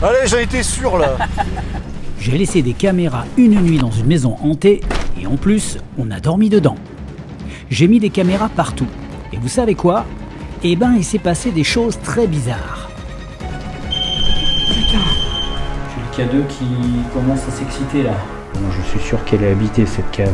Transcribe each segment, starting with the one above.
Allez, j'en étais sûr là. J'ai laissé des caméras une nuit dans une maison hantée et en plus, on a dormi dedans. J'ai mis des caméras partout. Et vous savez quoi? Eh ben, il s'est passé des choses très bizarres. Putain, j'ai le K2 qui commence à s'exciter là. Bon, je suis sûr qu'elle est habitée cette cave.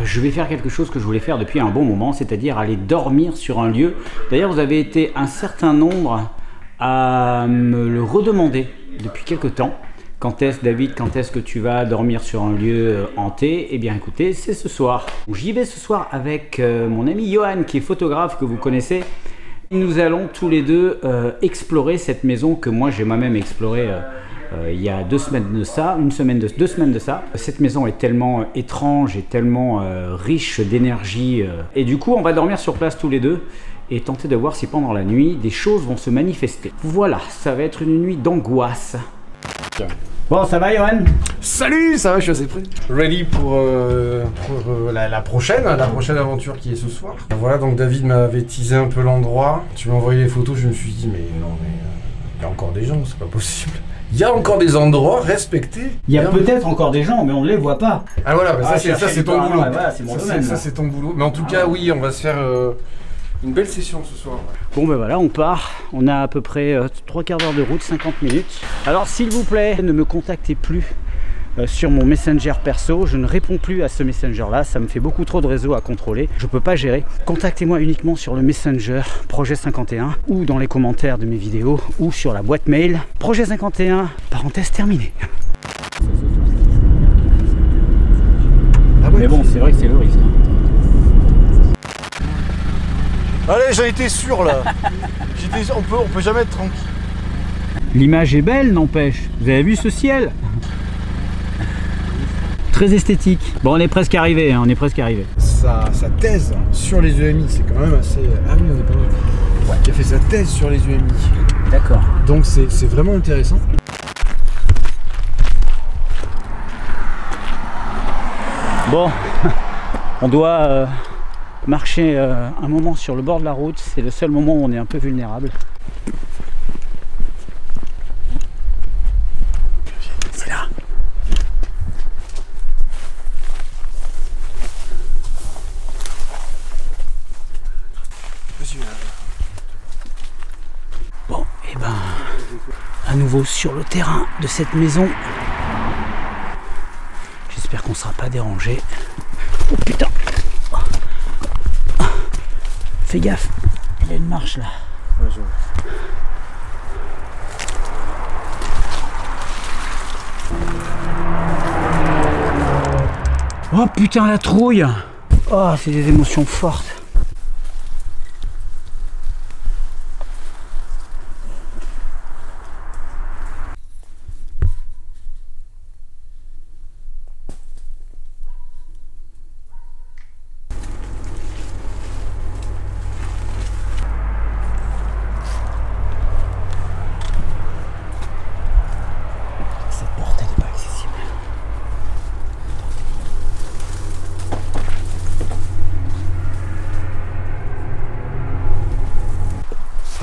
Je vais faire quelque chose que je voulais faire depuis un bon moment, c'est-à-dire aller dormir sur un lieu. D'ailleurs, vous avez été un certain nombre à me le redemander depuis quelque temps. Quand est-ce, David, quand est-ce que tu vas dormir sur un lieu hanté? Eh bien, écoutez, c'est ce soir. J'y vais ce soir avec mon ami Johan, qui est photographe, que vous connaissez. Nous allons tous les deux explorer cette maison que moi, j'ai moi-même explorée il y a 2 semaines de ça, 2 semaines de ça. Cette maison est tellement étrange et tellement riche d'énergie. Et du coup, on va dormir sur place tous les deux et tenter de voir si pendant la nuit, des choses vont se manifester. Voilà, ça va être une nuit d'angoisse. Bon, ça va, Johan? Salut, ça va, je suis assez prêt. Ready pour la prochaine aventure qui est ce soir. Voilà, donc David m'avait teasé un peu l'endroit. Tu m'as envoyé les photos, je me suis dit, mais non, mais il y a encore des gens, c'est pas possible. Il y a encore des endroits respectés. Il y a peut-être encore des gens, mais on ne les voit pas. Ah voilà, bah ça c'est ton boulot. Voilà, c'est mon domaine. Ça c'est ton boulot. Mais en tout cas, oui, on va se faire une belle session ce soir. Bon ben voilà, on part. On a à peu près 3/4 d'heure de route, 50 minutes. Alors s'il vous plaît, ne me contactez plus sur mon Messenger perso. Je ne réponds plus à ce Messenger là, ça me fait beaucoup trop de réseaux à contrôler. Je peux pas gérer. Contactez-moi uniquement sur le Messenger Projet 51 ou dans les commentaires de mes vidéos ou sur la boîte mail Projet 51, parenthèse terminée. Ah ouais, mais bon, c'est vrai que c'est le risque. Allez, j'en étais sûr là. On peut jamais être tranquille. L'image est belle, n'empêche. Vous avez vu ce ciel? Très esthétique. Bon, on est presque arrivé, hein, on est presque arrivé. Sa thèse sur les EMI, c'est quand même assez... Ah oui, on est pas loin. Ouais, qui a fait sa thèse sur les EMI. D'accord. Donc c'est vraiment intéressant. Bon, on doit marcher un moment sur le bord de la route. C'est le seul moment où on est un peu vulnérable. C'est là. Bon, et ben, à nouveau sur le terrain de cette maison. J'espère qu'on ne sera pas dérangé. Oh putain! Fais gaffe, il y a une marche là. Ouais, je vois. Oh putain, la trouille! Oh, c'est des émotions fortes.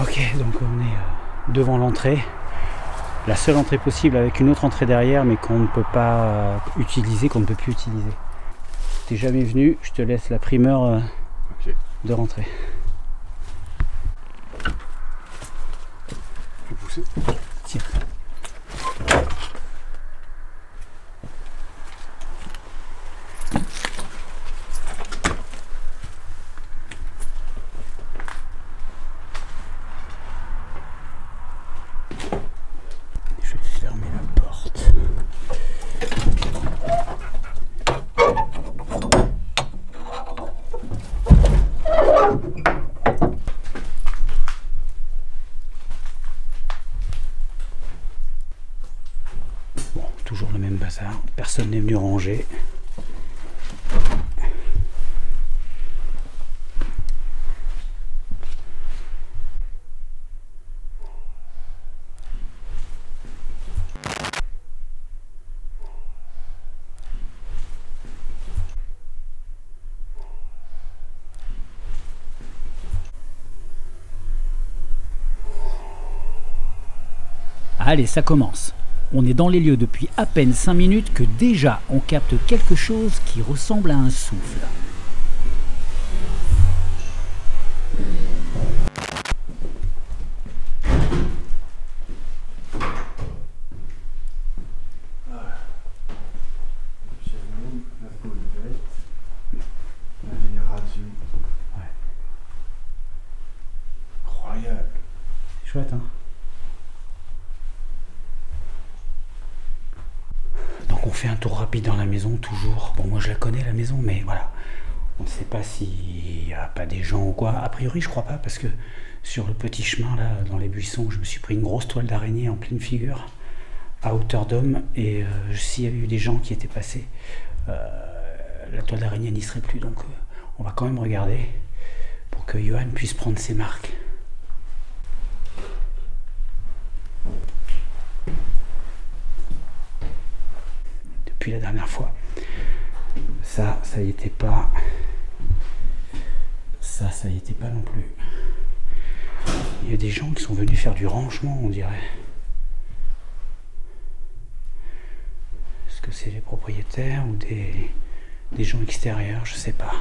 Ok, donc on est devant l'entrée, la seule entrée possible avec une autre entrée derrière mais qu'on ne peut pas utiliser, qu'on ne peut plus utiliser. T'es jamais venu, je te laisse la primeur de rentrer. Tu peux pousser? Tiens. Je vais fermer la porte. Personne n'est venu ranger. Allez, ça commence. On est dans les lieux depuis à peine 5 minutes que déjà on capte quelque chose qui ressemble à un souffle. Incroyable. C'est chouette, hein? Donc on fait un tour rapide dans la maison, toujours. Bon, moi je la connais la maison, mais voilà. On ne sait pas s'il n'y a pas des gens ou quoi. A priori, je crois pas, parce que sur le petit chemin, là, dans les buissons, je me suis pris une grosse toile d'araignée en pleine figure, à hauteur d'homme, et s'il y avait eu des gens qui étaient passés, la toile d'araignée n'y serait plus. Donc on va quand même regarder pour que Johan puisse prendre ses marques. Depuis la dernière fois, ça y était pas. Ça y était pas non plus. Il y a des gens qui sont venus faire du rangement, on dirait. Est-ce que c'est les propriétaires ou des gens extérieurs? Je sais pas.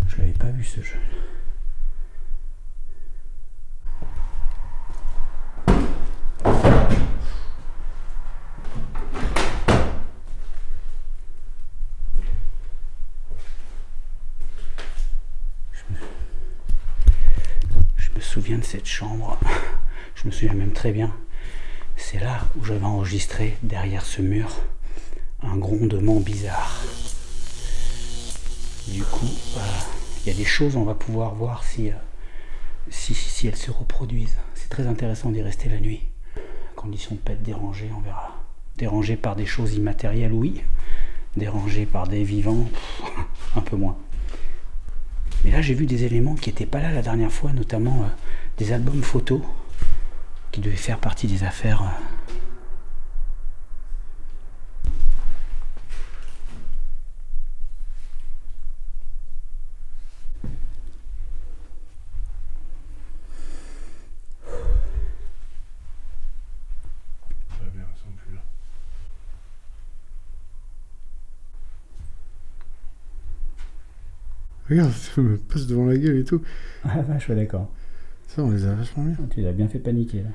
Je l'avais pas vu ce jeu. Je me souviens de cette chambre, je me souviens même très bien, c'est là où j'avais enregistré derrière ce mur un grondement bizarre. Du coup, il y a des choses, on va pouvoir voir si elles se reproduisent. C'est très intéressant d'y rester la nuit, à condition de ne pas être dérangé, on verra. Dérangé par des choses immatérielles, oui. Dérangé par des vivants, un peu moins. Mais là, j'ai vu des éléments qui n'étaient pas là la dernière fois, notamment des albums photos qui devaient faire partie des affaires. Très bien, elles sont plus là. Regarde, ça me passe devant la gueule et tout. Ah vache, je suis d'accord. Ça, on les a vachement bien. Tu l'as bien fait paniquer là.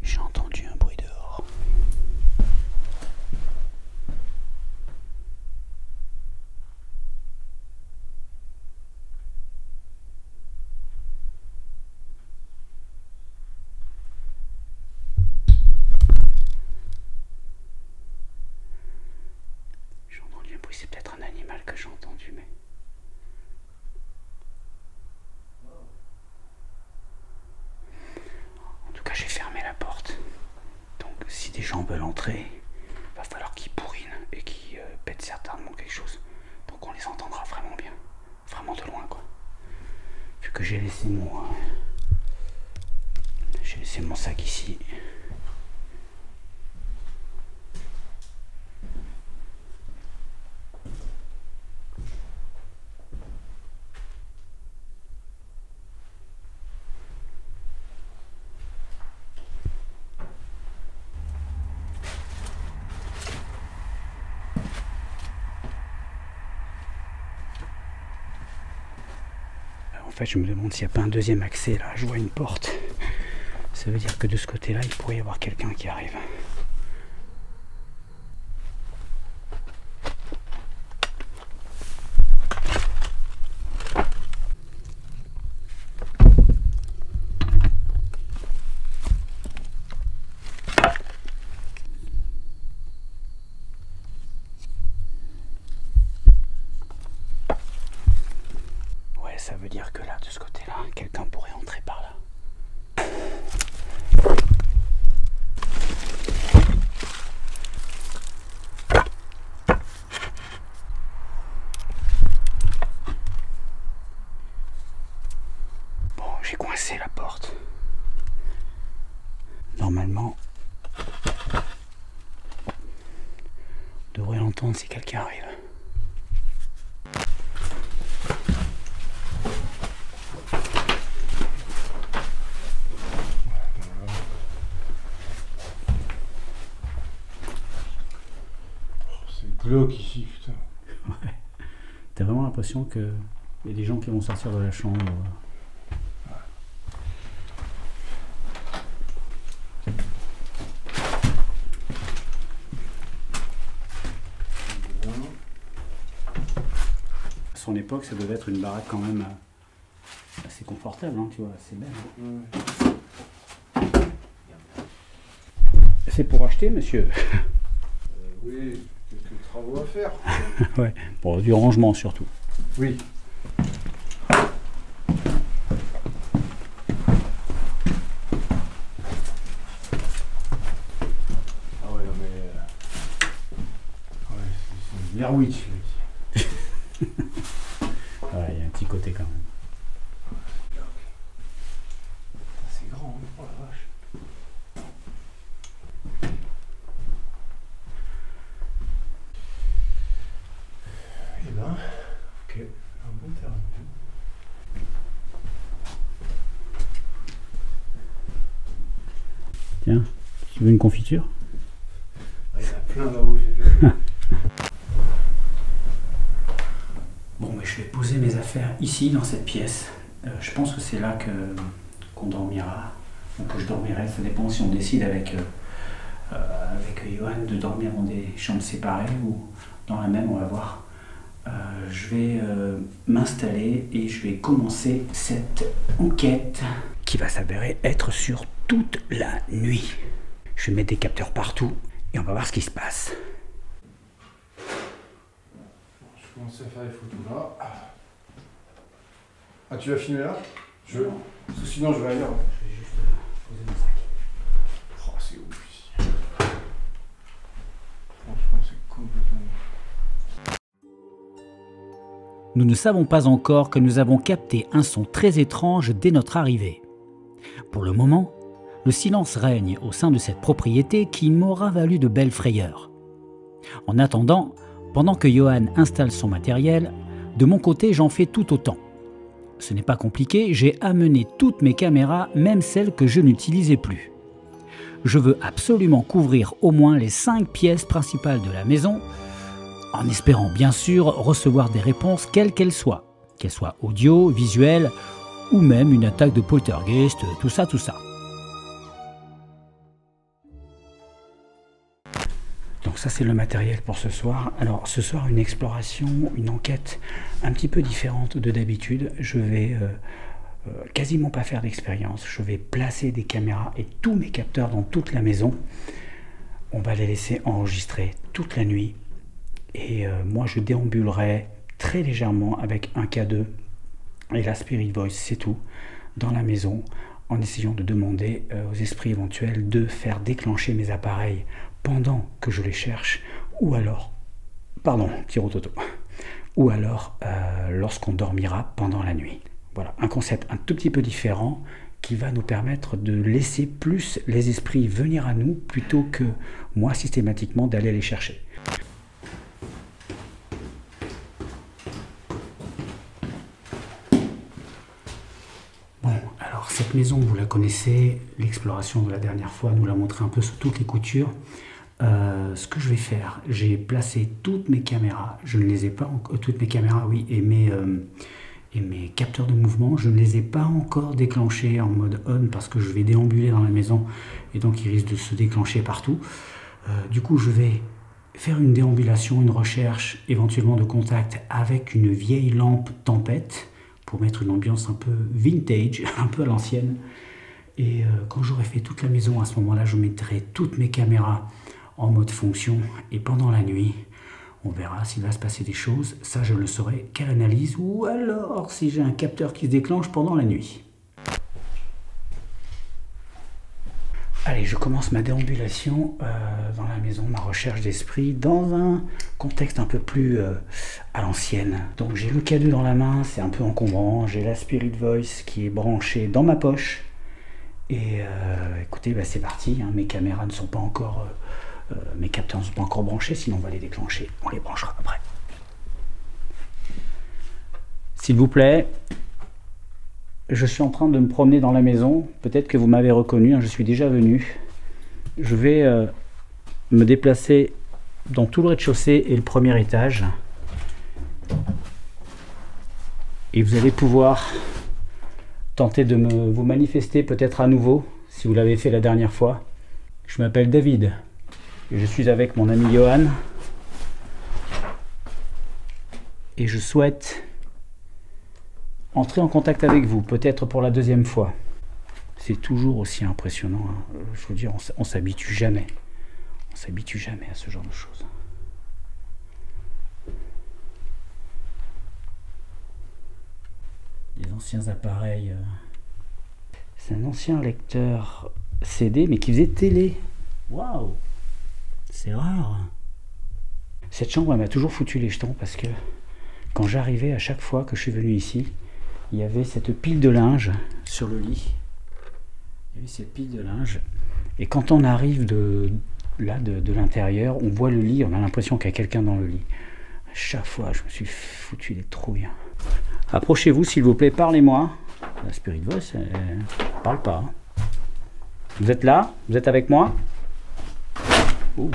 J'ai entendu un bruit dehors. J'ai entendu un bruit, c'est peut-être un animal que j'ai entendu, mais... En tout cas, j'ai fermé la porte. Donc, si des gens veulent entrer, il va falloir qu'ils bourrinent et qu'ils pètent certainement quelque chose. Donc, on les entendra vraiment bien. Vraiment de loin, quoi. Vu que j'ai laissé mon sac ici. En fait, je me demande s'il n'y a pas un deuxième accès là. Je vois une porte. Ça veut dire que de ce côté-là, il pourrait y avoir quelqu'un qui arrive. normalement, on devrait l'entendre si quelqu'un arrive. C'est glauque ici, putain. Ouais. T'as vraiment l'impression qu'il y a des gens qui vont sortir de la chambre. À son époque, ça devait être une baraque quand même assez confortable, hein, tu vois, assez belle. C'est pour acheter, monsieur? Oui, quelques travaux à faire. Ouais, bon, du rangement surtout. Oui. Ah ouais, non mais... Ouais, c'est une Blair Witch, mec. Ouais, il y a un petit côté quand même. C'est grand, hein. Oh la vache. Eh ben, ok, un bon terrain. Tiens, tu veux une confiture? Ah, il y en a plein là-haut, j'ai vu. Bon, mais je vais poser mes affaires ici, dans cette pièce. Je pense que c'est là qu'on dormira, ou que je dormirai. Ça dépend si on décide avec Johan de dormir dans des chambres séparées ou dans la même, on va voir. Je vais m'installer et je vais commencer cette enquête qui va s'avérer être sur toute la nuit. Je vais mettre des capteurs partout et on va voir ce qui se passe. Je commence à faire les photos là. Ah, tu vas filmer là? Je veux. Parce que sinon je vais ailleurs. Je vais juste poser mon sac. Oh, c'est ouf ici. Franchement, c'est complètement ouf. Nous ne savons pas encore que nous avons capté un son très étrange dès notre arrivée. Pour le moment, le silence règne au sein de cette propriété qui m'aura valu de belles frayeurs. En attendant, pendant que Johan installe son matériel, de mon côté j'en fais tout autant. Ce n'est pas compliqué, j'ai amené toutes mes caméras, même celles que je n'utilisais plus. Je veux absolument couvrir au moins les 5 pièces principales de la maison, en espérant bien sûr recevoir des réponses quelles qu'elles soient audio, visuelles, ou même une attaque de poltergeist, tout ça. Donc ça c'est le matériel pour ce soir. Alors ce soir une exploration, une enquête un petit peu différente de d'habitude. Je vais quasiment pas faire d'expérience. Je vais placer des caméras et tous mes capteurs dans toute la maison. On va les laisser enregistrer toute la nuit. Et moi je déambulerai très légèrement avec un K2 et la Spirit Voice, c'est tout, dans la maison, en essayant de demander aux esprits éventuels de faire déclencher mes appareils pendant que je les cherche, ou alors, pardon, Tirototo, ou alors lorsqu'on dormira pendant la nuit. Voilà, un concept un tout petit peu différent qui va nous permettre de laisser plus les esprits venir à nous plutôt que moi systématiquement d'aller les chercher. Cette maison, vous la connaissez, l'exploration de la dernière fois nous l'a montré un peu sous toutes les coutures. Ce que je vais faire, j'ai placé toutes mes caméras, je ne les ai pas toutes mes caméras, oui, et mes capteurs de mouvement, je ne les ai pas encore déclenchés en mode on parce que je vais déambuler dans la maison et donc ils risquent de se déclencher partout. Du coup, je vais faire une déambulation, une recherche éventuellement de contact avec une vieille lampe tempête, pour mettre une ambiance un peu vintage, un peu à l'ancienne. Et quand j'aurai fait toute la maison, à ce moment-là, je mettrai toutes mes caméras en mode fonction. Et pendant la nuit, on verra s'il va se passer des choses. Ça, je ne le saurai qu'à l'analyse, ou alors si j'ai un capteur qui se déclenche pendant la nuit. Allez, je commence ma déambulation dans la maison, ma recherche d'esprit, dans un contexte un peu plus à l'ancienne. Donc j'ai le K2 dans la main, c'est un peu encombrant, j'ai la Spirit Voice qui est branchée dans ma poche, Et écoutez, bah, c'est parti, hein. Mes caméras ne sont pas encore... mes capteurs ne sont pas encore branchés, sinon on va les déclencher. On les branchera après. S'il vous plaît, je suis en train de me promener dans la maison. Peut-être que vous m'avez reconnu, hein, je suis déjà venu. Je vais me déplacer dans tout le rez-de-chaussée et le premier étage. Et vous allez pouvoir tenter de vous manifester peut-être à nouveau, si vous l'avez fait la dernière fois. Je m'appelle David. Et je suis avec mon ami Johan. Et je souhaite entrer en contact avec vous, peut-être pour la deuxième fois. C'est toujours aussi impressionnant, hein. Je veux dire, on s'habitue jamais. On s'habitue jamais à ce genre de choses. Les anciens appareils. C'est un ancien lecteur CD, mais qui faisait télé. Waouh! C'est rare. Cette chambre, elle m'a toujours foutu les jetons parce que quand j'arrivais, à chaque fois que je suis venu ici, il y avait cette pile de linge sur le lit. Il y avait cette pile de linge. Et quand on arrive de l'intérieur, on voit le lit, on a l'impression qu'il y a quelqu'un dans le lit. À chaque fois, je me suis foutu des trouilles. Approchez-vous, s'il vous plaît, parlez-moi. La Spirit Voice, elle ne parle pas. Hein. Vous êtes là? Vous êtes avec moi? Ouh.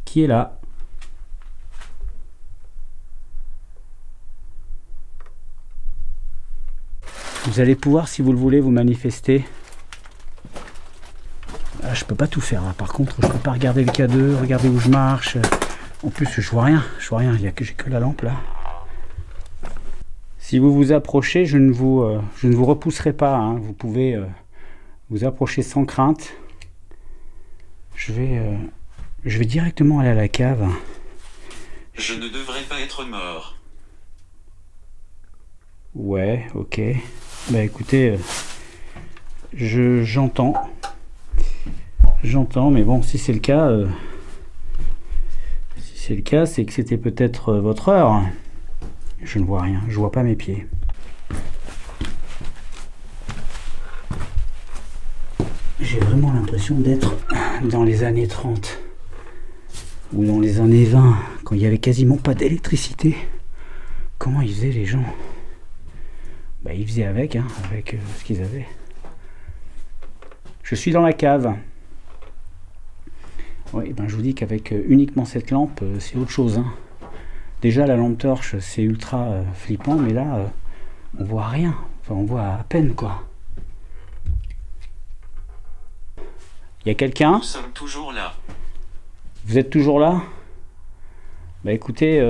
Qui est là? Vous allez pouvoir, si vous le voulez, vous manifester. Ah, je peux pas tout faire, hein. Par contre, je peux pas regarder le K2, regarder où je marche. En plus, je vois rien. Je vois rien. J'ai que la lampe là. Si vous vous approchez, je ne vous repousserai pas, hein. Vous pouvez vous approcher sans crainte. Je vais directement aller à la cave. Je ne devrais pas être mort. Ouais, ok. Bah écoutez, j'entends. J'entends, mais bon, si c'est le cas, c'est que c'était peut-être votre heure. Je ne vois rien, je vois pas mes pieds. J'ai vraiment l'impression d'être dans les années 30 ou dans les années 20, quand il n'y avait quasiment pas d'électricité. Comment ils faisaient les gens? Bah, ils faisaient avec, hein, avec ce qu'ils avaient. Je suis dans la cave. Oui, ben je vous dis qu'avec uniquement cette lampe, c'est autre chose, hein. Déjà, la lampe torche, c'est ultra flippant, mais là, on voit rien. Enfin, on voit à peine, quoi. Il y a quelqu'un? Nous sommes toujours là. Vous êtes toujours là? Bah écoutez,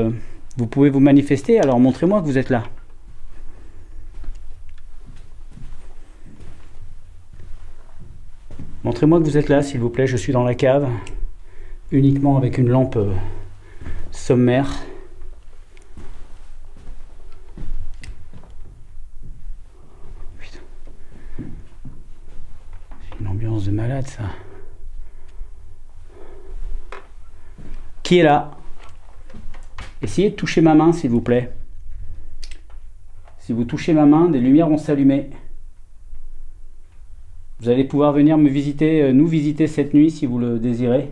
vous pouvez vous manifester, alors montrez-moi que vous êtes là. Montrez-moi que vous êtes là, s'il vous plaît. Je suis dans la cave, uniquement avec une lampe sommaire. Putain. C'est une ambiance de malade, ça. Qui est là? Essayez de toucher ma main, s'il vous plaît. Si vous touchez ma main, des lumières vont s'allumer. Vous allez pouvoir venir me visiter, nous visiter cette nuit si vous le désirez.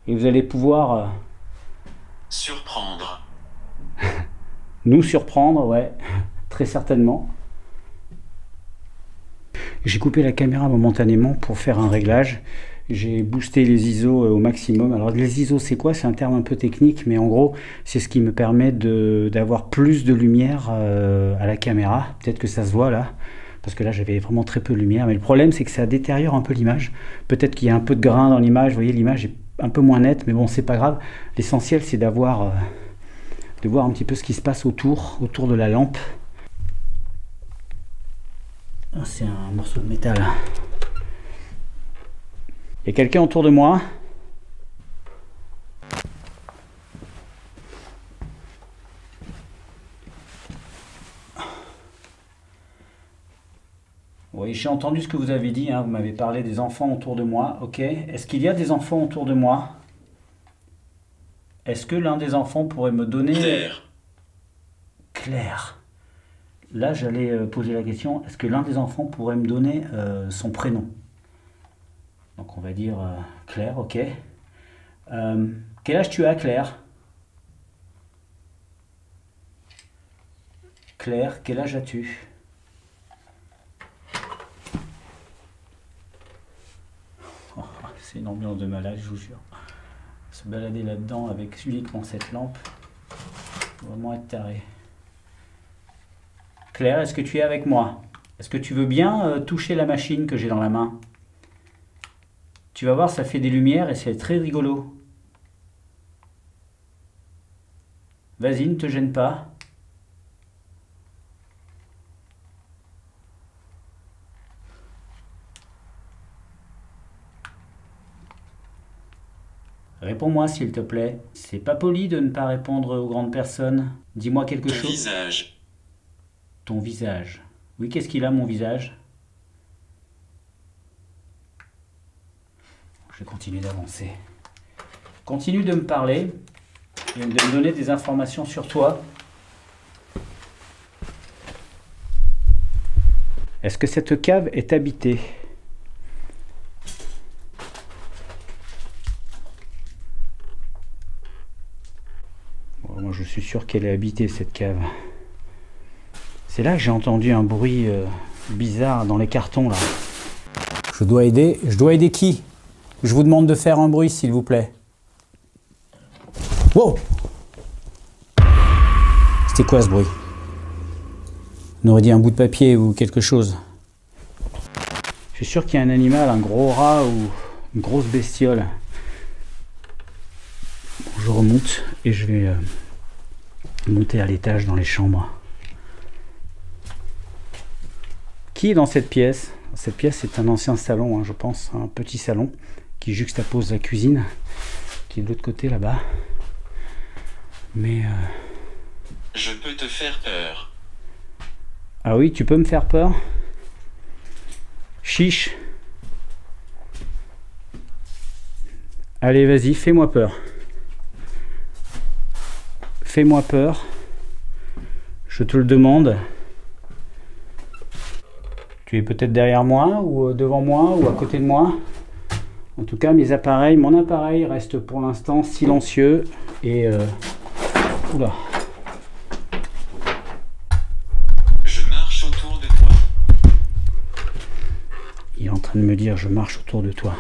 Et vous allez pouvoir... surprendre. Nous surprendre, ouais, très certainement. J'ai coupé la caméra momentanément pour faire un réglage. J'ai boosté les ISO au maximum. Alors les ISO, c'est quoi? C'est un terme un peu technique, mais en gros, c'est ce qui me permet d'avoir plus de lumière à la caméra. Peut-être que ça se voit là. Parce que là j'avais vraiment très peu de lumière, mais le problème c'est que ça détériore un peu l'image. Peut-être qu'il y a un peu de grain dans l'image, vous voyez, l'image est un peu moins nette, mais bon, c'est pas grave. L'essentiel c'est de voir un petit peu ce qui se passe autour de la lampe. Ah, c'est un morceau de métal. Il y a quelqu'un autour de moi? Oui, j'ai entendu ce que vous avez dit, hein. Vous m'avez parlé des enfants autour de moi, ok. Est-ce qu'il y a des enfants autour de moi? Est-ce que l'un des enfants pourrait me donner... Claire. Claire. là, j'allais poser la question, est-ce que l'un des enfants pourrait me donner son prénom? Donc on va dire Claire, ok. Quel âge tu as, Claire? Claire, quel âge as-tu? Oh, c'est une ambiance de malade, je vous jure. Se balader là-dedans avec uniquement cette lampe, faut vraiment être taré. Claire, est-ce que tu es avec moi? Est-ce que tu veux bien toucher la machine que j'ai dans la main? Tu vas voir, ça fait des lumières et c'est très rigolo. Vas-y, ne te gêne pas. Réponds-moi s'il te plaît. C'est pas poli de ne pas répondre aux grandes personnes. Dis-moi quelque Ton chose. visage. Ton visage. Oui, qu'est-ce qu'il a, mon visage? Je continue d'avancer. Continue de me parler et de me donner des informations sur toi. Est-ce que cette cave est habitée? Bon, moi, je suis sûr qu'elle est habitée, cette cave. C'est là que j'ai entendu un bruit bizarre dans les cartons, là. Je dois aider. Je dois aider qui? Je vous demande de faire un bruit, s'il vous plaît. Wow! C'était quoi ce bruit? On aurait dit un bout de papier ou quelque chose. Je suis sûr qu'il y a un animal, un gros rat ou une grosse bestiole. Bon, je remonte et je vais monter à l'étage dans les chambres. Qui est dans cette pièce? Cette pièce est un ancien salon, hein, je pense, un petit salon qui juxtapose la cuisine, qui est de l'autre côté là-bas. Mais... Je peux te faire peur. Ah oui, tu peux me faire peur? Chiche. Allez, vas-y, fais-moi peur. Fais-moi peur. Je te le demande. Tu es peut-être derrière moi, ou devant moi, ou à côté de moi. En tout cas, mon appareil reste pour l'instant silencieux et... Oula. Je marche autour de toi. Il est en train de me dire, je marche autour de toi.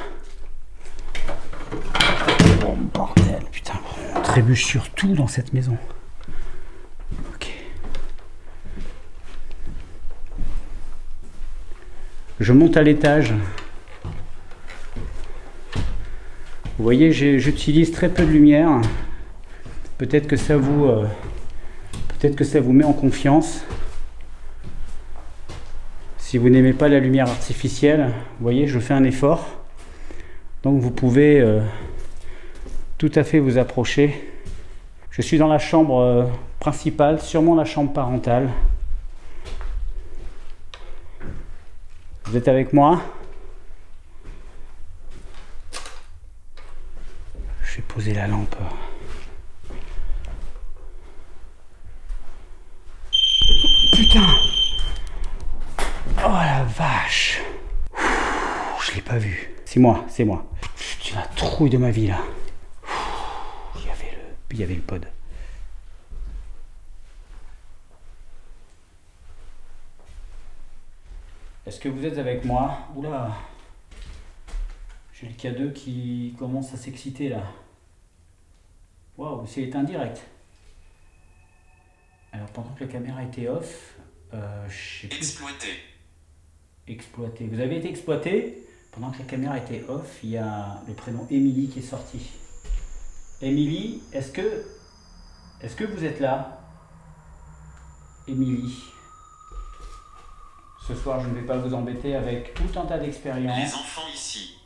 Oh, bordel, putain. On trébuche sur tout dans cette maison. Ok. Je monte à l'étage. Vous voyez, j'utilise très peu de lumière. Peut-être que ça vous met en confiance. Si vous n'aimez pas la lumière artificielle, vous voyez, je fais un effort. Donc vous pouvez tout à fait vous approcher. Je suis dans la chambre principale, sûrement la chambre parentale. Vous êtes avec moi? Je vais poser la lampe. Putain! Oh la vache! Je l'ai pas vu. C'est moi, c'est moi. C'est la trouille de ma vie là. Il y avait le pod. Est-ce que vous êtes avec moi? Oula! J'ai le K2 qui commence à s'exciter là. Waouh, c'est indirect. Alors pendant que la caméra était off, je sais plus. Exploité. Vous avez été exploité. Pendant que la caméra était off, il y a le prénom Émilie qui est sorti. Émilie, est-ce que vous êtes là? Émilie. Ce soir, je ne vais pas vous embêter avec tout un tas d'expériences. Les enfants ici.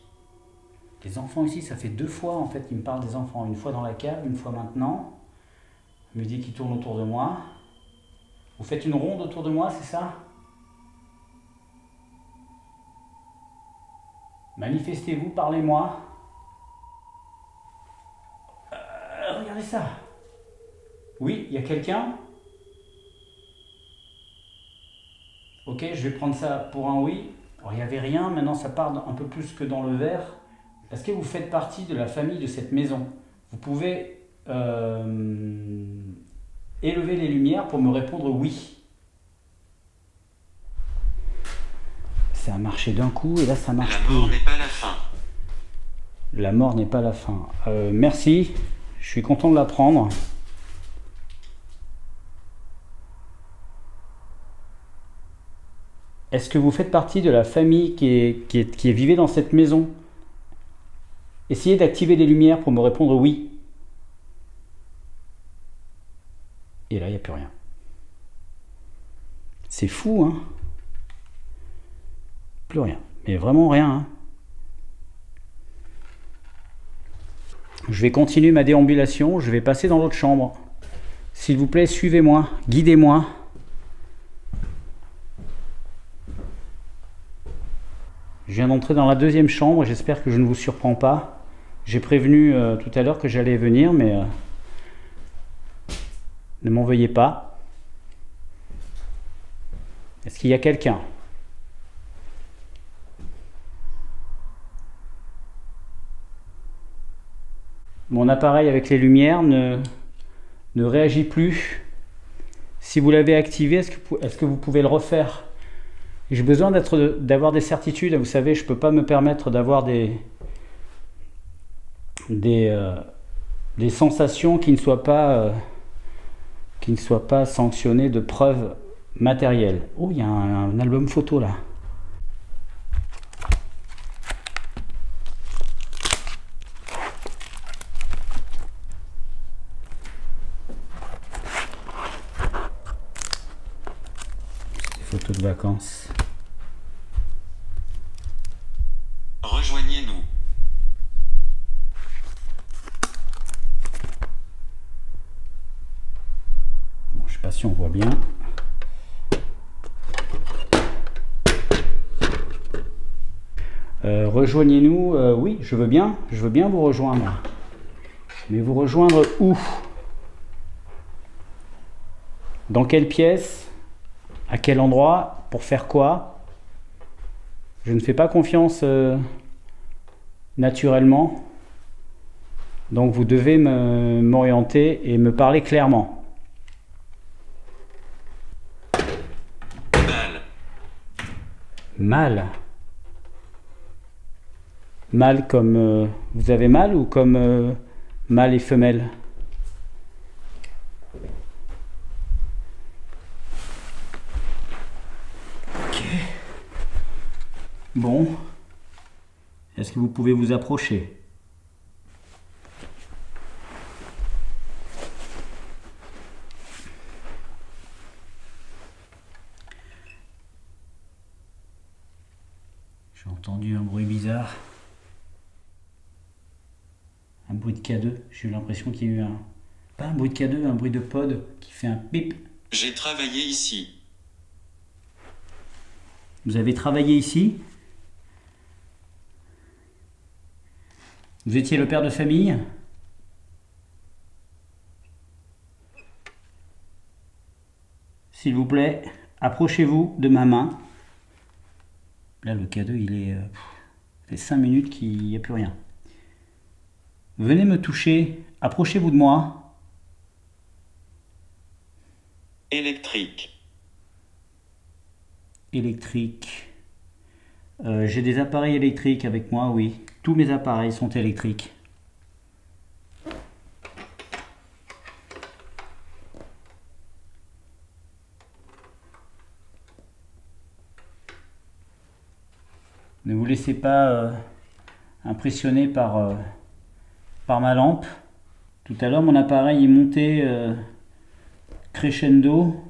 Les enfants ici, ça fait 2 fois en fait qu'il me parle des enfants. Une fois dans la cave, une fois maintenant. Il me dit qu'il tourne autour de moi. Vous faites une ronde autour de moi, c'est ça? Manifestez-vous, parlez-moi. Regardez ça. Oui, il y a quelqu'un? Ok, je vais prendre ça pour un oui. Alors il n'y avait rien, maintenant ça part un peu plus que dans le vert. Est-ce que vous faites partie de la famille de cette maison? Vous pouvez élever les lumières pour me répondre oui. Ça a marché d'un coup et là ça marche plus. La mort n'est pas la fin. La mort n'est pas la fin. Merci, je suis content de l'apprendre. Est-ce que vous faites partie de la famille qui vivait dans cette maison? Essayez d'activer les lumières pour me répondre oui. Et là, il n'y a plus rien. C'est fou, hein? Plus rien. Mais vraiment rien, hein? Je vais continuer ma déambulation. Je vais passer dans l'autre chambre. S'il vous plaît, suivez-moi. Guidez-moi. Je viens d'entrer dans la deuxième chambre. J'espère que je ne vous surprends pas. J'ai prévenu tout à l'heure que j'allais venir, mais ne m'en veuillez pas. Est-ce qu'il y a quelqu'un? Mon appareil avec les lumières ne réagit plus. Si vous l'avez activé, est-ce que vous pouvez le refaire? J'ai besoin d'avoir des certitudes. Vous savez, je ne peux pas me permettre d'avoir des sensations qui ne soient pas sanctionnées de preuves matérielles. Oh, il y a un album photo là. Photos de vacances. Rejoignez-nous. Bon, je sais pas si on voit bien. Rejoignez-nous. Oui, je veux bien vous rejoindre. Mais vous rejoindre où? Dans quelle pièce? À quel endroit? Pour faire quoi? Je ne fais pas confiance naturellement. Donc vous devez m'orienter et me parler clairement. Mal. Mal. Mal comme vous avez mal ou comme mâle et femelle? Bon, est-ce que vous pouvez vous approcher? J'ai entendu un bruit bizarre. Un bruit de K2. J'ai eu l'impression qu'il y a eu un... Pas un bruit de K2, un bruit de pod qui fait un pip. J'ai travaillé ici. Vous avez travaillé ici? Vous étiez le père de famille? S'il vous plaît, approchez-vous de ma main. Là, le K2, il est... ça fait 5 minutes qu'il n'y a plus rien. Venez me toucher. Approchez-vous de moi. Électrique. Électrique. J'ai des appareils électriques avec moi, oui. Tous mes appareils sont électriques. Ne vous laissez pas impressionner par ma lampe. Tout à l'heure, mon appareil est monté crescendo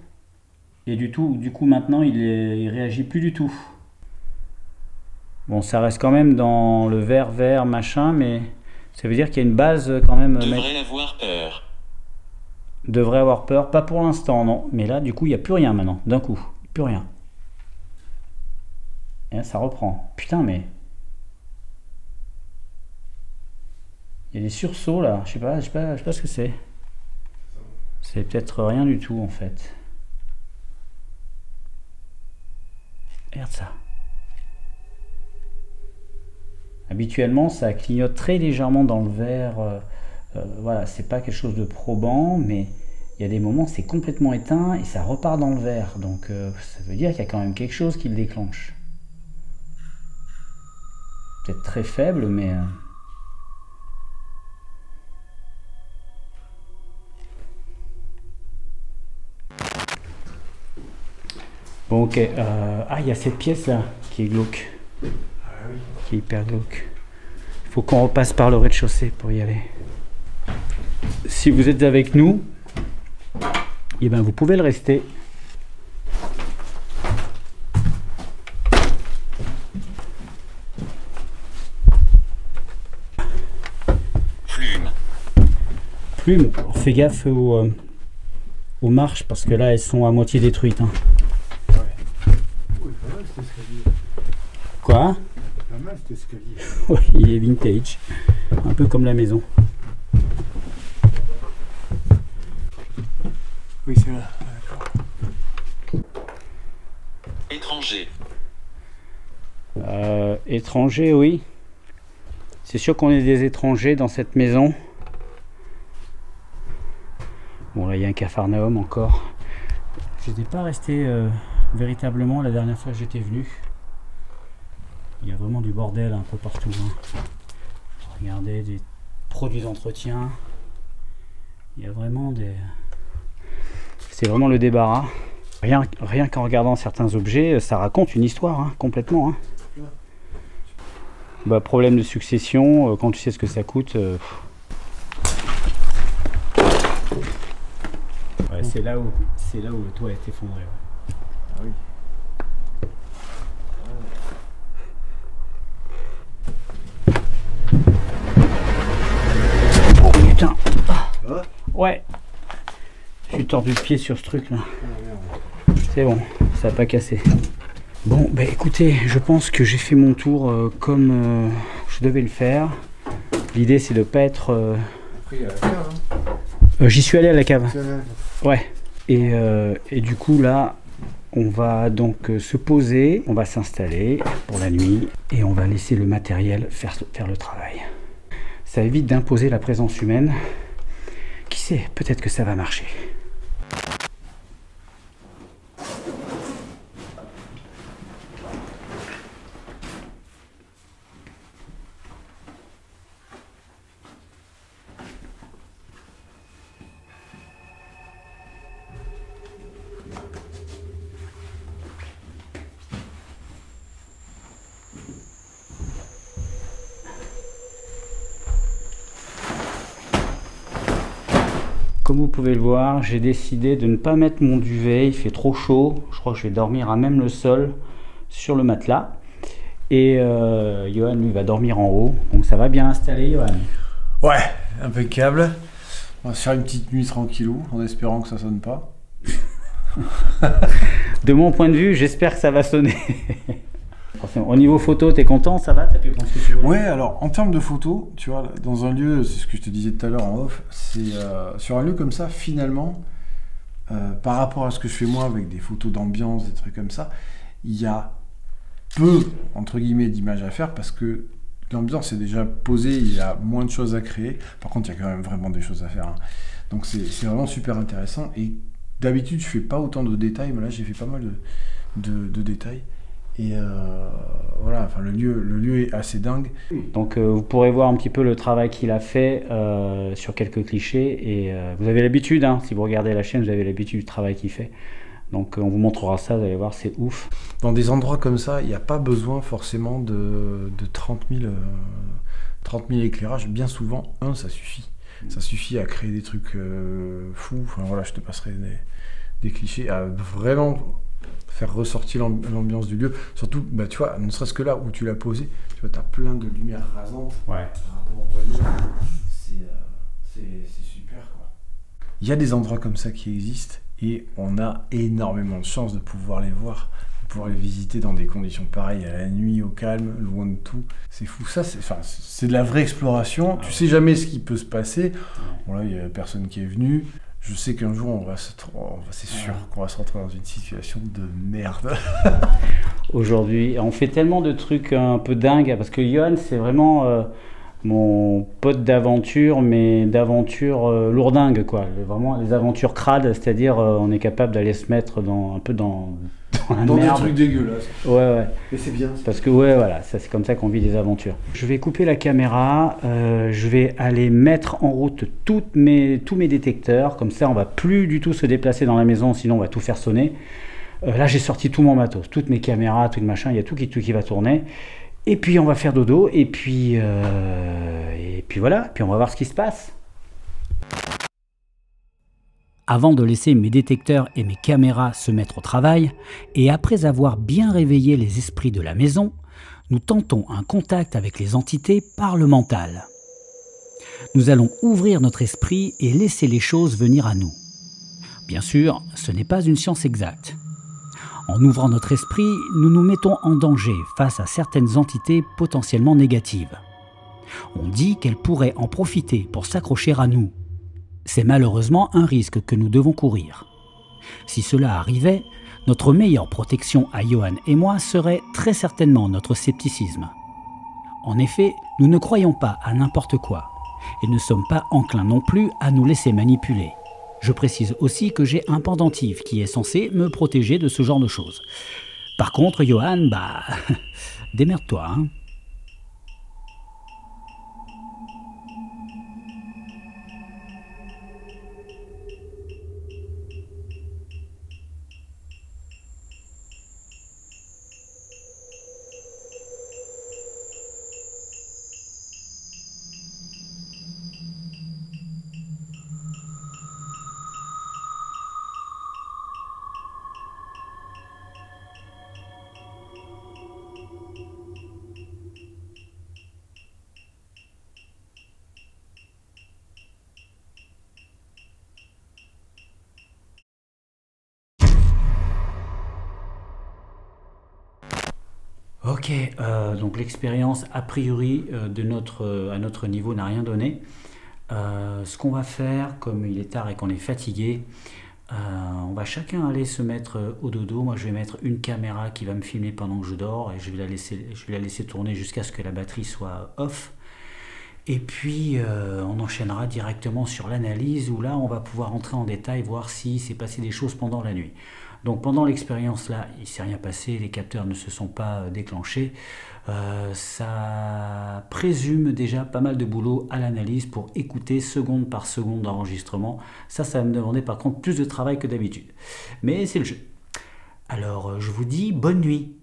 et du coup maintenant il réagit plus du tout. Bon, ça reste quand même dans le vert machin, mais ça veut dire qu'il y a une base quand même. Devrait avoir peur. Devrait avoir peur, pas pour l'instant, non. Mais là, du coup, il n'y a plus rien maintenant, d'un coup, plus rien. Et là, ça reprend. Putain, mais il y a des sursauts là. Je sais pas ce que c'est. C'est peut-être rien du tout en fait. Regarde ça. Habituellement, ça clignote très légèrement dans le verre. Voilà, c'est pas quelque chose de probant, mais il y a des moments c'est complètement éteint et ça repart dans le verre. Donc ça veut dire qu'il y a quand même quelque chose qui le déclenche. Peut-être très faible, mais... Bon, ok. Ah, il y a cette pièce là qui est glauque. Qui est hyper glauque. Il faut qu'on repasse par le rez-de-chaussée pour y aller. Si vous êtes avec nous, eh ben vous pouvez le rester. Plume. Fais gaffe aux marches parce que là elles sont à moitié détruites. Hein. Oui, pas mal cet escalier. Quoi? Pas mal cet escalier. Oui, il est vintage. Un peu comme la maison. Oui, c'est là. Étranger. Étranger, oui. C'est sûr qu'on est des étrangers dans cette maison. Bon, là, il y a un capharnaüm encore. Je n'étais pas resté véritablement la dernière fois que j'étais venu. Il y a vraiment du bordel un peu partout. Hein. Regardez, des produits d'entretien. Il y a vraiment des... C'est vraiment le débarras. Rien qu'en regardant certains objets, ça raconte une histoire, hein, complètement. Hein. Bah, problème de succession, quand tu sais ce que ça coûte... Ouais, c'est là où le toit est effondré. Ouais. Ah oui. Oh putain. Ah. Ouais. Je suis tordu le pied sur ce truc là. C'est bon, ça n'a pas cassé. Bon, bah écoutez, je pense que j'ai fait mon tour comme je devais le faire. L'idée c'est de pas être... Après, il y a la cave, J'y suis allé à la cave. hein. Ouais. Et du coup là, on va donc se poser, on va s'installer pour la nuit et on va laisser le matériel faire le travail. Ça évite d'imposer la présence humaine. Qui sait, peut-être que ça va marcher. Comme vous pouvez le voir, j'ai décidé de ne pas mettre mon duvet, il fait trop chaud. Je crois que je vais dormir à même le sol sur le matelas. Et Johan, lui, va dormir en haut. Donc ça va bien installé, Johan. Ouais, impeccable. On va se faire une petite nuit tranquillou, en espérant que ça sonne pas. De mon point de vue, j'espère que ça va sonner. Au niveau photo, t'es content, ça va? T'as pu prendre ce que tu voulais? Ouais, alors en termes de photos, tu vois, dans un lieu, c'est ce que je te disais tout à l'heure en off, c'est sur un lieu comme ça, finalement, par rapport à ce que je fais moi avec des photos d'ambiance, des trucs comme ça, il y a peu, entre guillemets, d'images à faire parce que l'ambiance est déjà posée, il y a moins de choses à créer. Par contre, il y a quand même vraiment des choses à faire. Hein. Donc c'est vraiment super intéressant. Et d'habitude, je fais pas autant de détails, mais là, j'ai fait pas mal de détails. Et voilà, enfin, le lieu est assez dingue. Donc vous pourrez voir un petit peu le travail qu'il a fait sur quelques clichés. Et vous avez l'habitude, hein, si vous regardez la chaîne, vous avez l'habitude du travail qu'il fait. Donc on vous montrera ça, vous allez voir, c'est ouf. Dans des endroits comme ça, il n'y a pas besoin forcément de 30 000 éclairages. Bien souvent, ça suffit. Ça suffit à créer des trucs fous. Enfin voilà, je te passerai des clichés, à vraiment faire ressortir l'ambiance du lieu. Surtout, bah, tu vois, ne serait-ce que là où tu l'as posé, tu vois, tu as plein de lumière rasante. Ouais. Par rapport au voisin, c'est super, quoi. Il y a des endroits comme ça qui existent et on a énormément de chance de pouvoir les voir, de pouvoir les visiter dans des conditions pareilles, à la nuit, au calme, loin de tout. C'est fou, ça, c'est de la vraie exploration. Tu sais jamais ce qui peut se passer. Bon là, il n'y a personne qui est venu. Je sais qu'un jour, c'est sûr qu'on va se retrouver dans une situation de merde. aujourd'hui. On fait tellement de trucs un peu dingues, parce que Johan, c'est vraiment mon pote d'aventure, mais d'aventure lourdingue, quoi. Vraiment les aventures crades, c'est-à-dire on est capable d'aller se mettre un peu dans la Dans des merde. trucs dégueulasses. Ouais. Mais c'est bien. Parce que ouais, voilà, ça, c'est comme ça qu'on vit des aventures. Je vais couper la caméra, je vais aller mettre en route tous mes détecteurs, comme ça on va plus du tout se déplacer dans la maison, sinon on va tout faire sonner. Là j'ai sorti tout mon matos, toutes mes caméras, tout le machin, il y a tout qui va tourner. Et puis on va faire dodo, et puis voilà, puis on va voir ce qui se passe. Avant de laisser mes détecteurs et mes caméras se mettre au travail, et après avoir bien réveillé les esprits de la maison, nous tentons un contact avec les entités par le mental. Nous allons ouvrir notre esprit et laisser les choses venir à nous. Bien sûr, ce n'est pas une science exacte. En ouvrant notre esprit, nous nous mettons en danger face à certaines entités potentiellement négatives. On dit qu'elles pourraient en profiter pour s'accrocher à nous. C'est malheureusement un risque que nous devons courir. Si cela arrivait, notre meilleure protection à Johan et moi serait très certainement notre scepticisme. En effet, nous ne croyons pas à n'importe quoi, et ne sommes pas enclins non plus à nous laisser manipuler. Je précise aussi que j'ai un pendentif qui est censé me protéger de ce genre de choses. Par contre, Johan, démerde-toi, hein. Ok, donc l'expérience a priori à notre niveau n'a rien donné. Ce qu'on va faire, comme il est tard et qu'on est fatigué, on va chacun aller se mettre au dodo. Moi je vais mettre une caméra qui va me filmer pendant que je dors, et je vais la laisser tourner jusqu'à ce que la batterie soit off. Et puis on enchaînera directement sur l'analyse, où là on va pouvoir entrer en détail, voir si s'est passé des choses pendant la nuit. Donc pendant l'expérience là, il ne s'est rien passé, les capteurs ne se sont pas déclenchés. Ça présume déjà pas mal de boulot à l'analyse pour écouter seconde par seconde d'enregistrement. Ça va me demander par contre plus de travail que d'habitude. Mais c'est le jeu. Alors je vous dis bonne nuit.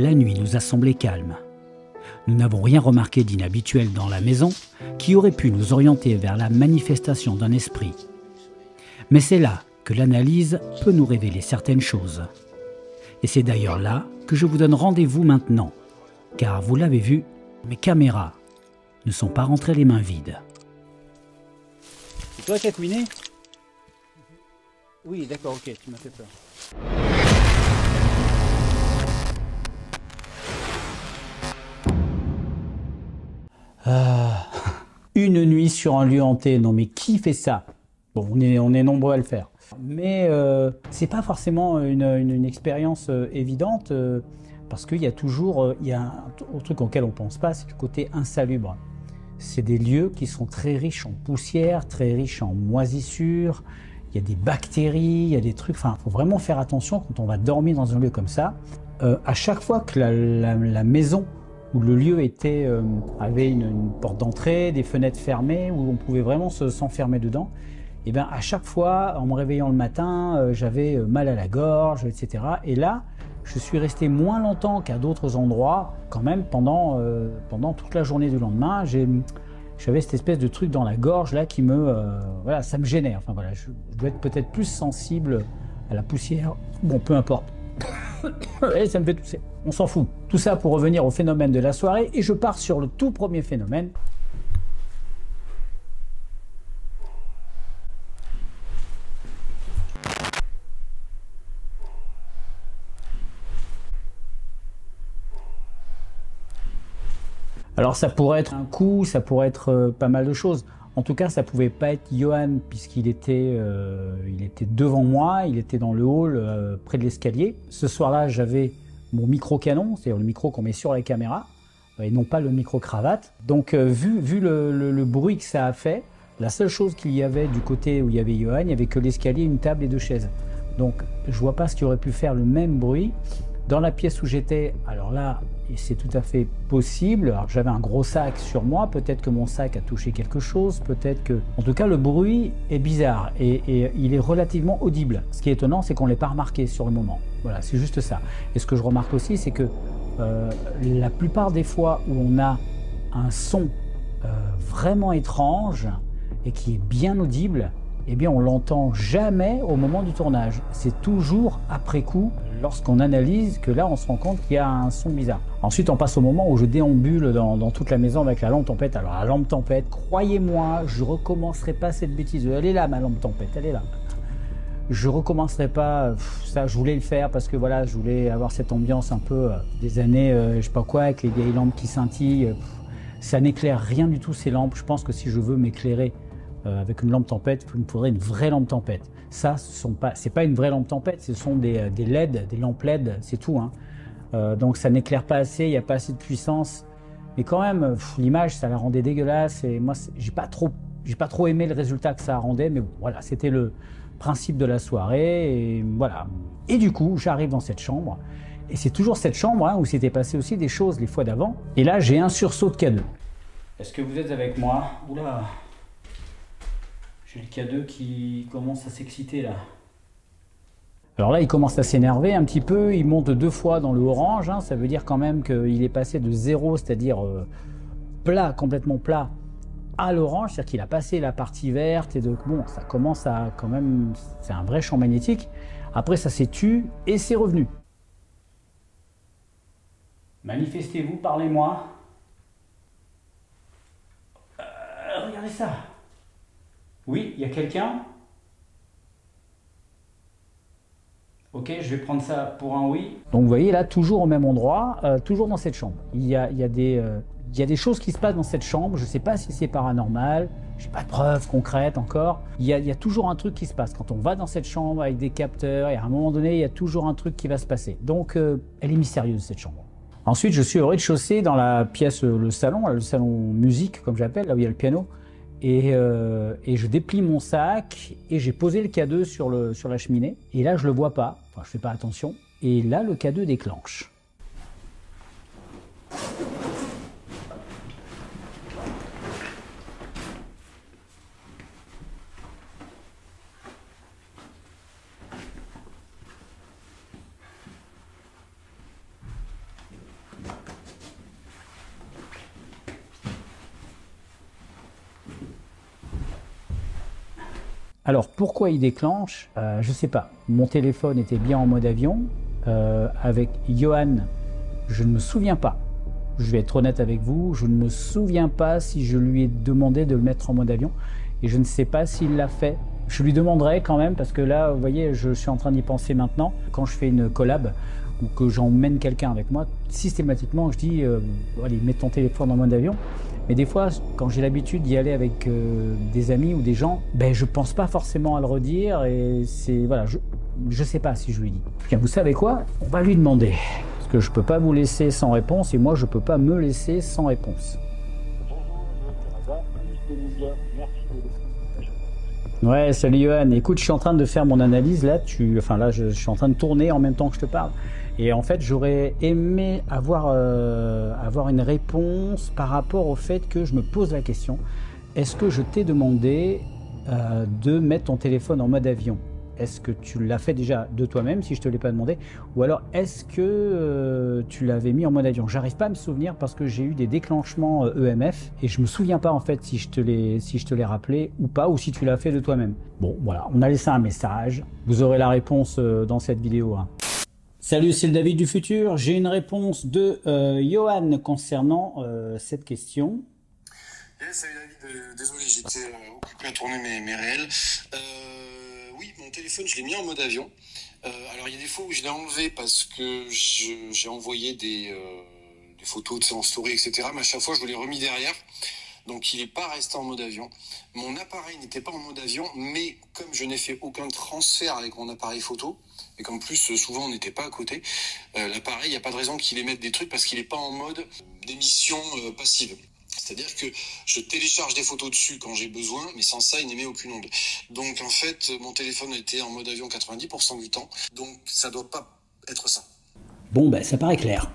La nuit nous a semblé calme. Nous n'avons rien remarqué d'inhabituel dans la maison qui aurait pu nous orienter vers la manifestation d'un esprit. Mais c'est là que l'analyse peut nous révéler certaines choses. Et c'est d'ailleurs là que je vous donne rendez-vous maintenant, car vous l'avez vu, mes caméras ne sont pas rentrées les mains vides. C'est toi qui as couiné? Oui, d'accord, ok, tu m'as fait peur. Une nuit sur un lieu hanté, non mais qui fait ça? Bon, on est nombreux à le faire. Mais c'est pas forcément une expérience évidente parce qu'il y a toujours il y a un truc auquel on pense pas, c'est le côté insalubre. C'est des lieux qui sont très riches en poussière, très riches en moisissures, il y a des bactéries, il y a des trucs, enfin, il faut vraiment faire attention quand on va dormir dans un lieu comme ça. À chaque fois que la maison où le lieu était, avait une porte d'entrée, des fenêtres fermées, où on pouvait vraiment s'enfermer dedans, et bien à chaque fois, en me réveillant le matin, j'avais mal à la gorge, etc. Et là, je suis resté moins longtemps qu'à d'autres endroits, quand même, pendant toute la journée du lendemain. J'avais cette espèce de truc dans la gorge là qui voilà, ça me gênait. Enfin voilà, je dois être peut-être plus sensible à la poussière. Bon, peu importe. Et ça me fait tousser. On s'en fout. Tout ça pour revenir au phénomène de la soirée, et je pars sur le tout premier phénomène. Alors ça pourrait être un coup, ça pourrait être pas mal de choses. En tout cas, ça pouvait pas être Johan puisqu'il était, il était devant moi, il était dans le hall près de l'escalier. Ce soir-là, j'avais mon micro-canon, c'est-à-dire le micro qu'on met sur la caméra, et non pas le micro-cravate. Donc vu le bruit que ça a fait, la seule chose qu'il y avait du côté où il y avait Johan, il n'y avait que l'escalier, une table et 2 chaises. Donc je vois pas ce qui aurait pu faire le même bruit. Dans la pièce où j'étais, alors là, c'est tout à fait possible. Alors j'avais un gros sac sur moi, peut-être que mon sac a touché quelque chose, peut-être que... En tout cas, le bruit est bizarre et il est relativement audible. Ce qui est étonnant, c'est qu'on ne l'ait pas remarqué sur le moment. Voilà, c'est juste ça. Et ce que je remarque aussi, c'est que la plupart des fois où on a un son vraiment étrange et qui est bien audible, eh bien on l'entend jamais au moment du tournage. C'est toujours après coup, lorsqu'on analyse, que là on se rend compte qu'il y a un son bizarre. Ensuite on passe au moment où je déambule dans toute la maison avec la lampe tempête. Alors la lampe tempête, croyez-moi, je recommencerai pas cette bêtise. Elle est là ma lampe tempête, elle est là. Je recommencerai pas, ça je voulais le faire parce que voilà, je voulais avoir cette ambiance un peu des années, je sais pas quoi, avec les vieilles lampes qui scintillent. Ça n'éclaire rien du tout ces lampes. Je pense que si je veux m'éclairer avec une lampe tempête, il me faudrait une vraie lampe tempête. Ça, c'est pas une vraie lampe tempête, ce sont des LED, des lampes LED, c'est tout. Hein. Donc ça n'éclaire pas assez, il n'y a pas assez de puissance. Mais quand même, l'image, ça la rendait dégueulasse. Et moi, j'ai pas trop aimé le résultat que ça rendait. Mais bon, voilà, c'était le principe de la soirée. Et voilà. Et du coup, j'arrive dans cette chambre. Et c'est toujours cette chambre hein, où s'était passé aussi des choses les fois d'avant. Et là, j'ai un sursaut de K2. Est-ce que vous êtes avec moi? Oula! J'ai le K2 qui commence à s'exciter là. Alors là, il commence à s'énerver un petit peu. Il monte 2 fois dans le orange. Hein. Ça veut dire quand même qu'il est passé de 0, c'est-à-dire plat, complètement plat, à l'orange. C'est-à-dire qu'il a passé la partie verte. Et de, bon, ça commence à quand même... C'est un vrai champ magnétique. Après, ça s'est tu et c'est revenu. Manifestez-vous, parlez-moi. Regardez ça. Oui, il y a quelqu'un? Ok, je vais prendre ça pour un oui. Donc vous voyez là, toujours au même endroit, toujours dans cette chambre. Il y a des choses qui se passent dans cette chambre. Je ne sais pas si c'est paranormal, je n'ai pas de preuves concrètes encore. Il y a toujours un truc qui se passe. Quand on va dans cette chambre avec des capteurs, et à un moment donné, il y a toujours un truc qui va se passer. Donc elle est mystérieuse cette chambre. Ensuite, je suis au rez-de-chaussée dans la pièce, le salon musique comme j'appelle, là où il y a le piano. Et je déplie mon sac et j'ai posé le K2 sur la cheminée. Et là, je le vois pas. Enfin, je fais pas attention. Et là, le K2 déclenche. Alors pourquoi il déclenche? Je sais pas. Mon téléphone était bien en mode avion. Avec Johan, je ne me souviens pas. Je vais être honnête avec vous, je ne me souviens pas si je lui ai demandé de le mettre en mode avion et je ne sais pas s'il l'a fait. Je lui demanderai quand même parce que là, vous voyez, je suis en train d'y penser maintenant. Quand je fais une collab ou que j'emmène quelqu'un avec moi, systématiquement je dis allez, mets ton téléphone en mode avion. Mais des fois, quand j'ai l'habitude d'y aller avec des amis ou des gens, ben je pense pas forcément à le redire et c'est voilà, je sais pas si je lui dis. Bien, vous savez quoi? On va lui demander. Que je peux pas vous laisser sans réponse et moi je peux pas me laisser sans réponse. Ouais, salut Johan. Écoute, je suis en train de faire mon analyse là. Je suis en train de tourner en même temps que je te parle. Et en fait, j'aurais aimé avoir une réponse par rapport au fait que je me pose la question. Est-ce que je t'ai demandé de mettre ton téléphone en mode avion? Est-ce que tu l'as fait déjà de toi-même si je te l'ai pas demandé? Ou alors est-ce que tu l'avais mis en mode avion? J'arrive pas à me souvenir parce que j'ai eu des déclenchements EMF et je me souviens pas en fait si je te l'ai rappelé ou pas, ou si tu l'as fait de toi-même. Bon voilà, on a laissé un message. Vous aurez la réponse dans cette vidéo. Hein. Salut, c'est le David du futur. J'ai une réponse de Johan concernant cette question. Salut David, désolé, j'étais occupé à tourner mes réels. Oui, mon téléphone, je l'ai mis en mode avion. Alors, il y a des fois où je l'ai enlevé parce que j'ai envoyé des photos en story, etc. Mais à chaque fois, je l'ai remis derrière. Donc, il n'est pas resté en mode avion. Mon appareil n'était pas en mode avion, mais comme je n'ai fait aucun transfert avec mon appareil photo, et qu'en plus, souvent, on n'était pas à côté, l'appareil, il n'y a pas de raison qu'il émette des trucs parce qu'il n'est pas en mode d'émission passive. C'est-à-dire que je télécharge des photos dessus quand j'ai besoin, mais sans ça, il n'émet aucune onde. Donc en fait, mon téléphone était en mode avion 90% du temps, donc ça doit pas être ça. Bon, ben ça paraît clair.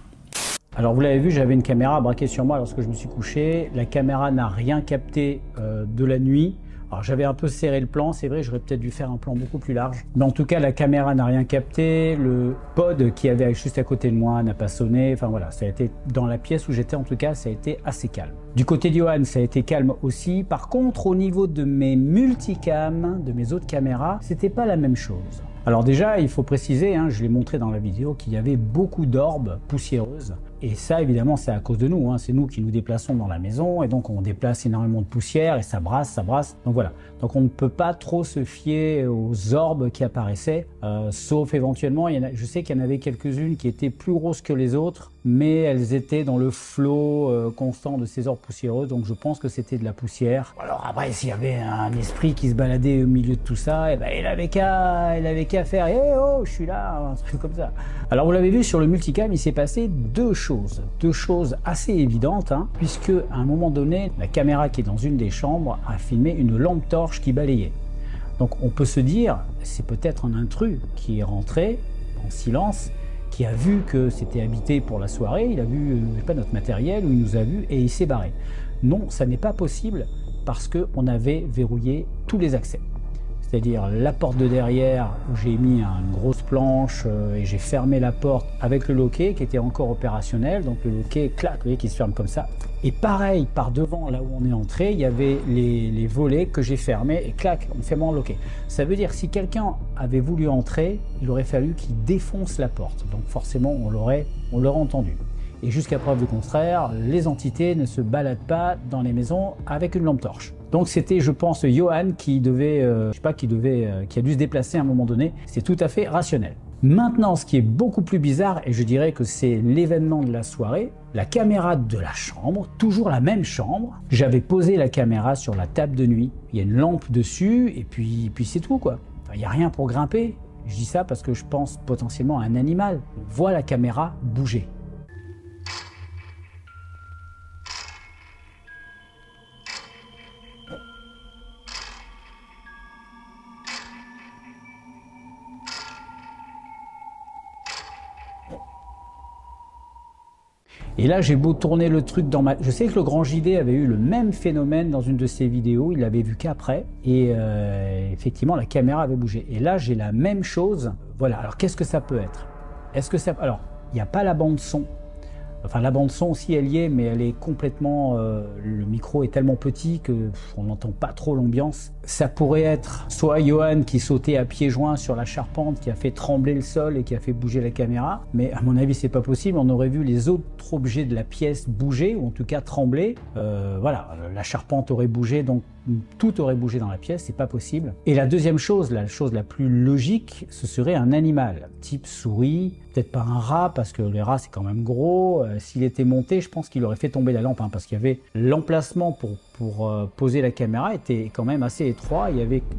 Alors vous l'avez vu, j'avais une caméra braquée sur moi lorsque je me suis couché. La caméra n'a rien capté de la nuit. Alors j'avais un peu serré le plan, c'est vrai, j'aurais peut-être dû faire un plan beaucoup plus large. Mais en tout cas, la caméra n'a rien capté, le pod qui avait juste à côté de moi n'a pas sonné. Enfin voilà, ça a été dans la pièce où j'étais, en tout cas, ça a été assez calme. Du côté de Johan, ça a été calme aussi. Par contre, au niveau de mes multicams, de mes autres caméras, c'était pas la même chose. Alors déjà, il faut préciser, hein, je l'ai montré dans la vidéo, qu'il y avait beaucoup d'orbes poussiéreuses. Et ça, évidemment, c'est à cause de nous. Hein. C'est nous qui nous déplaçons dans la maison et donc on déplace énormément de poussière et ça brasse, ça brasse. Donc voilà. Donc on ne peut pas trop se fier aux orbes qui apparaissaient, sauf éventuellement, je sais qu'il y en avait quelques-unes qui étaient plus grosses que les autres, mais elles étaient dans le flot constant de ces orbes poussiéreux. Donc je pense que c'était de la poussière. Alors après, s'il y avait un esprit qui se baladait au milieu de tout ça, eh ben, il avait qu'à faire hey, « oh, je suis là », un truc comme ça. Alors vous l'avez vu sur le multicam, il s'est passé deux choses assez évidentes, hein, puisque à un moment donné, la caméra qui est dans une des chambres a filmé une lampe torche qui balayait. Donc on peut se dire, c'est peut-être un intrus qui est rentré en silence, qui a vu que c'était habité pour la soirée, il a vu je sais pas, notre matériel, ou il nous a vu et il s'est barré. Non, ça n'est pas possible parce qu'on avait verrouillé tous les accès. C'est-à-dire la porte de derrière où j'ai mis une grosse planche et j'ai fermé la porte avec le loquet qui était encore opérationnel. Donc le loquet, clac, vous voyez, qui se ferme comme ça. Et pareil, par devant, là où on est entré, il y avait les volets que j'ai fermés et clac, on ferme le loquet. Ça veut dire que si quelqu'un avait voulu entrer, il aurait fallu qu'il défonce la porte. Donc forcément, on l'aurait entendu. Et jusqu'à preuve du contraire, les entités ne se baladent pas dans les maisons avec une lampe torche. Donc c'était, je pense, Johan qui devait, qui a dû se déplacer à un moment donné. C'est tout à fait rationnel. Maintenant, ce qui est beaucoup plus bizarre, et je dirais que c'est l'événement de la soirée, la caméra de la chambre, toujours la même chambre. J'avais posé la caméra sur la table de nuit. Il y a une lampe dessus, et puis c'est tout, quoi. Enfin, il n'y a rien pour grimper. Je dis ça parce que je pense potentiellement à un animal. On voit la caméra bouger. Et là, j'ai beau tourner le truc dans ma... Je sais que le Grand JD avait eu le même phénomène dans une de ses vidéos, il l'avait vu qu'après, et effectivement, la caméra avait bougé. Et là, j'ai la même chose. Voilà, alors qu'est-ce que ça peut être? Est-ce que ça... Alors, il n'y a pas la bande son Enfin, la bande son aussi, elle y est, mais elle est complètement... le micro est tellement petit que on n'entend pas trop l'ambiance. Ça pourrait être soit Johan qui sautait à pieds joints sur la charpente, qui a fait trembler le sol et qui a fait bouger la caméra, mais à mon avis, c'est pas possible. On aurait vu les autres objets de la pièce bouger, ou en tout cas trembler. Voilà, la charpente aurait bougé, donc tout aurait bougé dans la pièce, c'est pas possible. Et la deuxième chose, la chose la plus logique, ce serait un animal, type souris, peut-être pas un rat, parce que les rats c'est quand même gros. S'il était monté, je pense qu'il aurait fait tomber la lampe, hein, parce qu'il y avait l'emplacement pour poser la caméra était quand même assez étroit.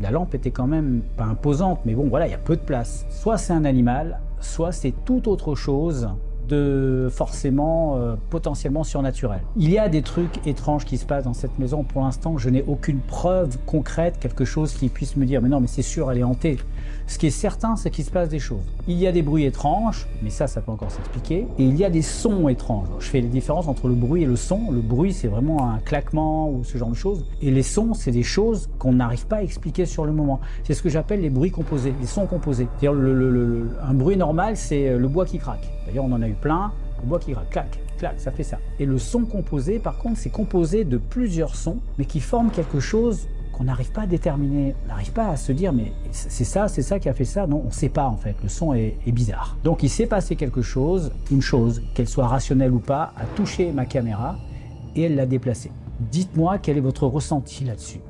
La lampe était quand même pas imposante, mais bon voilà, il y a peu de place. Soit c'est un animal, soit c'est tout autre chose de forcément potentiellement surnaturel. Il y a des trucs étranges qui se passent dans cette maison. Pour l'instant, je n'ai aucune preuve concrète, quelque chose qui puisse me dire mais non, mais c'est sûr, elle est hantée. Ce qui est certain, c'est qu'il se passe des choses. Il y a des bruits étranges, mais ça peut encore s'expliquer. Et il y a des sons étranges. Je fais la différence entre le bruit et le son. Le bruit, c'est vraiment un claquement ou ce genre de choses. Et les sons, c'est des choses qu'on n'arrive pas à expliquer sur le moment. C'est ce que j'appelle les bruits composés, les sons composés. C'est-à-dire un bruit normal, c'est le bois qui craque. D'ailleurs, on en a eu plein. Le bois qui craque, clac, clac, ça fait ça. Et le son composé, par contre, c'est composé de plusieurs sons, mais qui forment quelque chose qu'on n'arrive pas à déterminer. On n'arrive pas à se dire, mais c'est ça qui a fait ça. Non, on ne sait pas en fait. Le son est bizarre. Donc il s'est passé quelque chose, une chose, qu'elle soit rationnelle ou pas, a touché ma caméra et elle l'a déplacée. Dites-moi quel est votre ressenti là-dessus.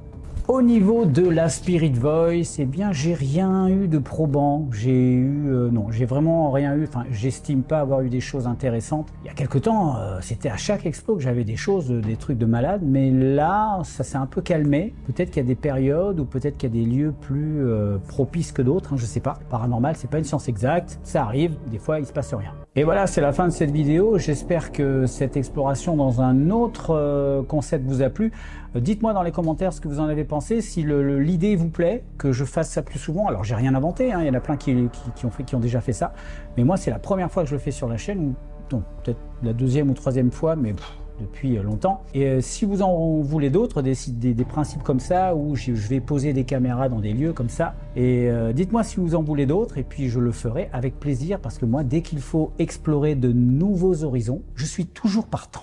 Au niveau de la Spirit Voice, eh bien, j'ai rien eu de probant. Non, j'ai vraiment rien eu. Enfin, j'estime pas avoir eu des choses intéressantes. Il y a quelque temps, c'était à chaque expo que j'avais des choses, des trucs de malade. Mais là, ça s'est un peu calmé. Peut-être qu'il y a des périodes ou peut-être qu'il y a des lieux plus propices que d'autres. Hein, je sais pas. Paranormal, c'est pas une science exacte. Ça arrive. Des fois, il se passe rien. Et voilà, c'est la fin de cette vidéo. J'espère que cette exploration dans un autre concept vous a plu. Dites-moi dans les commentaires ce que vous en avez pensé, si l'idée vous plaît, que je fasse ça plus souvent. Alors j'ai rien inventé, hein. Il y en a plein qui ont déjà fait ça. Mais moi c'est la première fois que je le fais sur la chaîne, ou peut-être la deuxième ou troisième fois, mais depuis longtemps. Et si vous en voulez d'autres, des principes comme ça, où je vais poser des caméras dans des lieux comme ça, et dites-moi si vous en voulez d'autres, et puis je le ferai avec plaisir, parce que moi, dès qu'il faut explorer de nouveaux horizons, je suis toujours partant.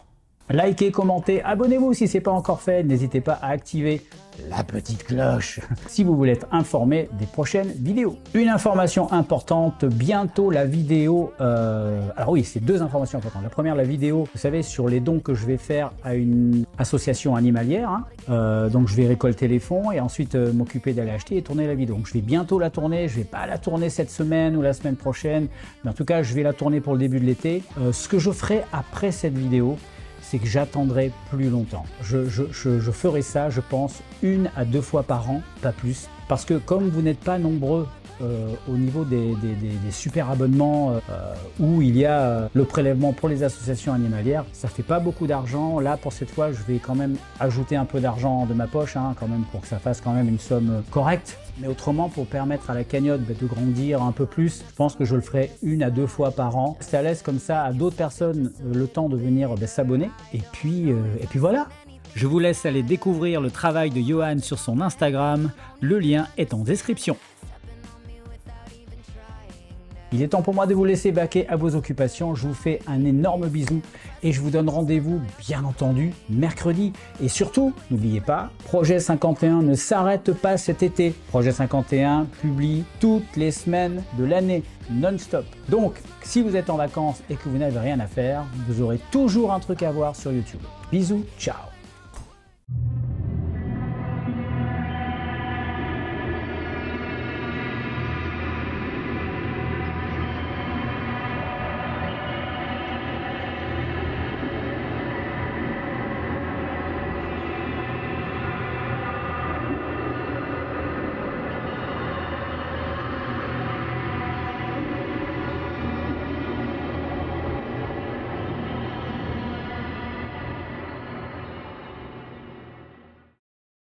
Likez, commentez, abonnez-vous si ce n'est pas encore fait, n'hésitez pas à activer la petite cloche si vous voulez être informé des prochaines vidéos. Une information importante, bientôt la vidéo, alors oui, c'est deux informations importantes. La première, la vidéo, vous savez, sur les dons que je vais faire à une association animalière, hein. Donc je vais récolter les fonds et ensuite m'occuper d'aller acheter et tourner la vidéo. Donc je vais bientôt la tourner, je vais pas la tourner cette semaine ou la semaine prochaine, mais en tout cas je vais la tourner pour le début de l'été. Ce que je ferai après cette vidéo, c'est que j'attendrai plus longtemps. Je ferai ça, je pense, 1 à 2 fois par an, pas plus. Parce que comme vous n'êtes pas nombreux au niveau des super abonnements où il y a le prélèvement pour les associations animalières, ça fait pas beaucoup d'argent. Là, pour cette fois, je vais quand même ajouter un peu d'argent de ma poche, hein, quand même, pour que ça fasse quand même une somme correcte. Mais autrement, pour permettre à la cagnotte de grandir un peu plus, je pense que je le ferai 1 à 2 fois par an. Ça laisse comme ça à d'autres personnes le temps de venir s'abonner. Et puis voilà. Je vous laisse aller découvrir le travail de Johan sur son Instagram. Le lien est en description. Il est temps pour moi de vous laisser vaquer à vos occupations. Je vous fais un énorme bisou et je vous donne rendez-vous, bien entendu, mercredi. Et surtout, n'oubliez pas, Projet 51 ne s'arrête pas cet été. Projet 51 publie toutes les semaines de l'année, non-stop. Donc, si vous êtes en vacances et que vous n'avez rien à faire, vous aurez toujours un truc à voir sur YouTube. Bisous, ciao!